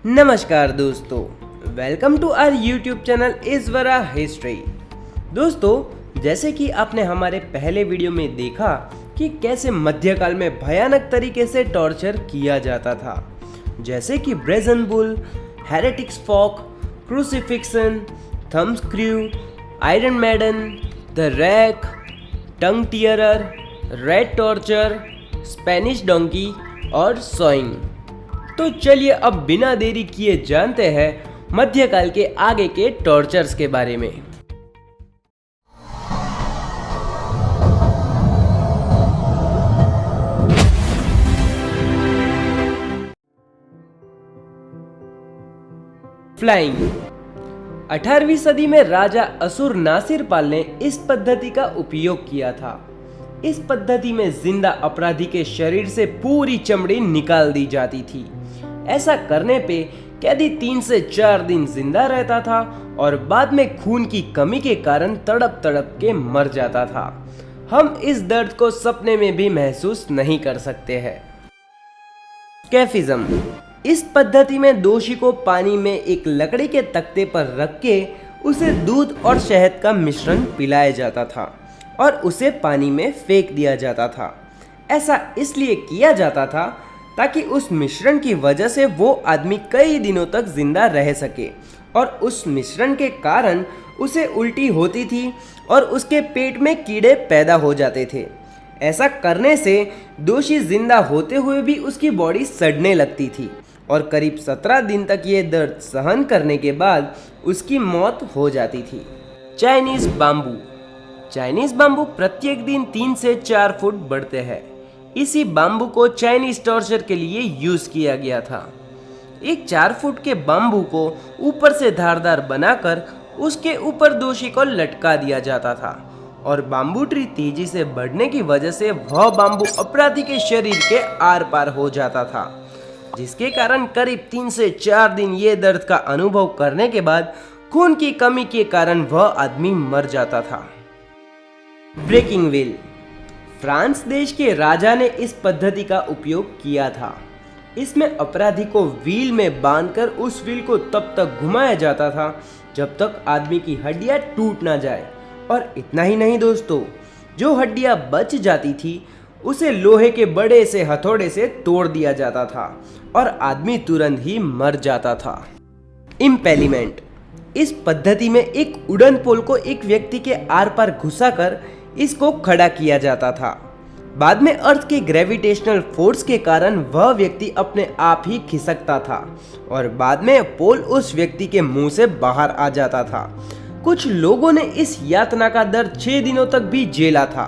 नमस्कार दोस्तों, welcome to our YouTube channel Ishwara history. दोस्तों, जैसे कि आपने हमारे पहले वीडियो में देखा कि कैसे मध्यकाल में भयानक तरीके से टॉर्चर किया जाता था, जैसे कि brazen bull, heretic's fork, crucifixion, thumb screw, iron maiden, the rack, tongue tearer, red torture, Spanish donkey और सॉइंग। तो चलिए अब बिना देरी किए जानते हैं मध्यकाल के आगे के टॉर्चर्स के बारे में। फ्लाइंग। 18वीं सदी में राजा असुर नासिरपाल ने इस पद्धति का उपयोग किया था। इस पद्धति में जिंदा अपराधी के शरीर से पूरी चमड़ी निकाल दी जाती थी। ऐसा करने पे कैदी 3 से 4 दिन जिंदा रहता था और बाद में खून की कमी के कारण तड़प तड़प के मर जाता था। हम इस दर्द को सपने में भी महसूस नहीं कर सकते हैं। स्कैफिज्म। इस पद्धति में दोषी को पानी में एक लकड़ी के तख्ते पर रख के उसे दूध और शहद का मिश्रण पिलाया जाता था और उसे पानी में फेंक दिया जाता था। ऐसा इसलिए किया जाता था ताकि उस मिश्रण की वजह से वो आदमी कई दिनों तक जिंदा रह सके और उस मिश्रण के कारण उसे उल्टी होती थी और उसके पेट में कीड़े पैदा हो जाते थे। ऐसा करने से दोषी जिंदा होते हुए भी उसकी बॉडी सड़ने लगती थी और करीब 17 दिन तक ये दर्द सहन करने के बाद उसकी मौत हो जाती थी। Chinese bamboo. चाइनीज बाम्बू प्रत्येक दिन 3 से 4 फुट बढ़ते हैं। इसी बाम्बू को चाइनीज टॉर्चर के लिए यूज किया गया था। एक 4 फुट के बाम्बू को ऊपर से धारदार बनाकर उसके ऊपर दोषी को लटका दिया जाता था और बाम्बू ट्री तेजी से बढ़ने की वजह से वह बाम्बू अपराधी के शरीर के आर पार हो जाता था, जिसके कारण करीब 3 से 4 दिन ये दर्द का अनुभव करने के बाद खून की कमी के कारण वह आदमी मर जाता था। Breaking wheel. फ्रांस देश के राजा ने इस पद्धति का उपयोग किया था। इसमें अपराधी को व्हील में बांधकर उस व्हील को तब तक घुमाया जाता था जब तक आदमी की हड्डियां टूट ना जाए। और इतना ही नहीं दोस्तों, जो हड्डियां बच जाती थी उसे लोहे के बड़े से हथौड़े से तोड़ दिया जाता था और आदमी तुरंत ही मर जाता था। इम्पेलिमेंट। इस पद्धति में एक उड़न पोल को एक व्यक्ति के आर पार घुसाकर इसको खड़ा किया जाता था। बाद में अर्थ के ग्रेविटेशनल फोर्स के कारण वह व्यक्ति अपने आप ही खिसकता था और बाद में पोल उस व्यक्ति के मुंह से बाहर आ जाता था। कुछ लोगों ने इस यातना का दर्द 6 दिनों तक भी झेला था।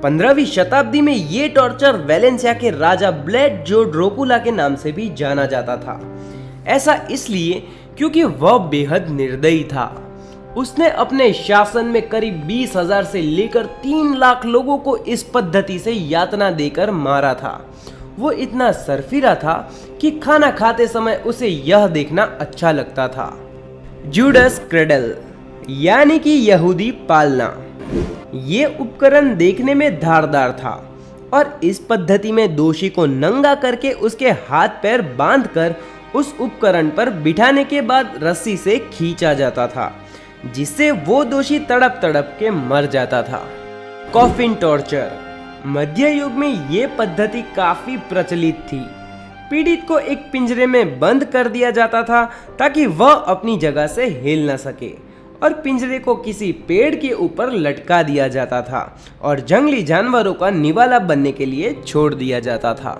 15वीं शताब्दी में ये टॉर्चर वेलेंसिया के राजा ब्लेड जो ड्रोकुला के नाम से भी जाना जाता था। ऐसा इसलिए क्योंकि वह बेहद निर्दयी था। उसने अपने शासन में करीब 20,000 से लेकर 3 लाख लोगों को इस पद्धति से यातना देकर मारा था। वो इतना सरफिरा था कि खाना खाते समय उसे यह देखना अच्छा लगता था। जूडस क्रेडल यानी कि यहूदी पालना। ये उपकरण देखने में धारदार था और इस पद्धति में दोषी को नंगा करके उसके हाथ पैर बांधकर उस उपकरण पर बिठाने के बाद रस्सी से खींचा जाता था, जिससे वो दोषी तड़प तड़प के मर जाता था। Coffin torture. मध्य युग में ये पद्धति काफी प्रचलित थी। पीड़ित को एक पिंजरे में बंद कर दिया जाता था ताकि वह अपनी जगह से हिल न सके और पिंजरे को किसी पेड़ के ऊपर लटका दिया जाता था और जंगली जानवरों का निवाला बनने के लिए छोड़ दिया जाता था।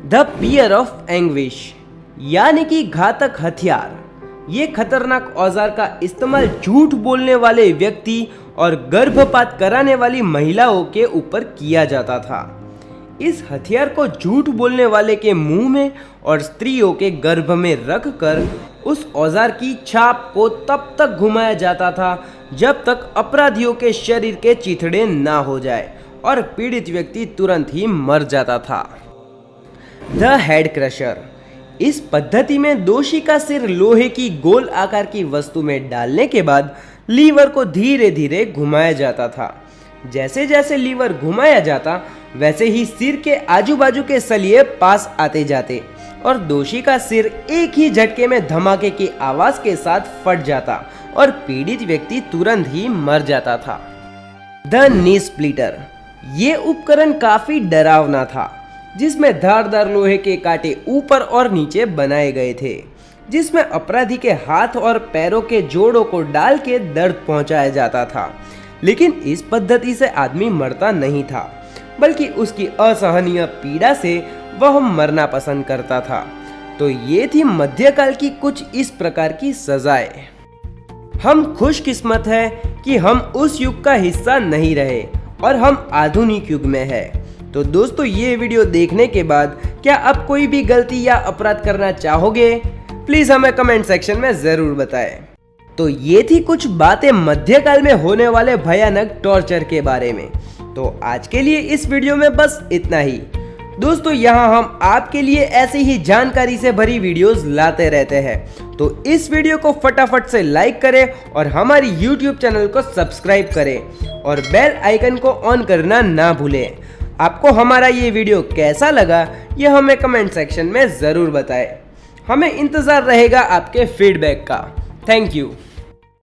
द पियर ऑफ एंग्विश यानी कि घातक हथियार। ये खतरनाक औजार का इस्तेमाल झूठ बोलने वाले व्यक्ति और गर्भपात कराने वाली महिलाओं के ऊपर किया जाता था। इस हथियार को झूठ बोलने वाले के मुंह में और स्त्रियों के गर्भ में रखकर उस औजार की छाप को तब तक घुमाया जाता था जब तक अपराधियों के शरीर के चिथड़े ना हो जाए और पीड़ित व्यक्ति तुरंत ही मर जाता था। The head crusher. इस पद्धति में दोषी का सिर लोहे की गोल आकार की वस्तु में डालने के बाद लीवर को धीरे धीरे घुमाया जाता था। जैसे जैसे लीवर घुमाया जाता वैसे ही सिर के आजू बाजू के सलिए पास आते जाते और दोषी का सिर एक ही झटके में धमाके की आवाज के साथ फट जाता और पीड़ित व्यक्ति तुरंत ही मर जाता था। द नी स्प्लिटर, ये उपकरण काफी डरावना था, जिसमें धारदार लोहे के कांटे ऊपर और नीचे बनाए गए थे, जिसमें अपराधी के हाथ और पैरों के जोड़ों को डाल के दर्द पहुंचाया जाता था। लेकिन इस पद्धति से आदमी मरता नहीं था, बल्कि उसकी असहनीय पीड़ा से वह मरना पसंद करता था। तो ये थी मध्यकाल की कुछ इस प्रकार की सजाएं। हम खुशकिस्मत है कि हम उस युग का हिस्सा नहीं रहे और हम आधुनिक युग में हैं। तो दोस्तों, ये वीडियो देखने के बाद क्या आप कोई भी गलती या अपराध करना चाहोगे? प्लीज हमें कमेंट सेक्शन में जरूर बताएं। तो ये थी कुछ बातें मध्यकाल में होने वाले भयानक टॉर्चर के बारे में। तो आज के लिए इस वीडियो में बस इतना ही। दोस्तों, यहाँ हम आपके लिए ऐसे ही जानकारी से भरी वीडियोस लाते रहते हैं। तो इस वीडियो को फटाफट से लाइक करें और हमारी YouTube चैनल को सब्सक्राइब करें और बेल आइकन को ऑन करना ना भूलें। आपको हमारा ये वीडियो कैसा लगा, ये हमें कमेंट सेक्शन में ज़रूर बताएं। हमें इंतज़ार रहेगा आपके फीडबैक का। Thank you.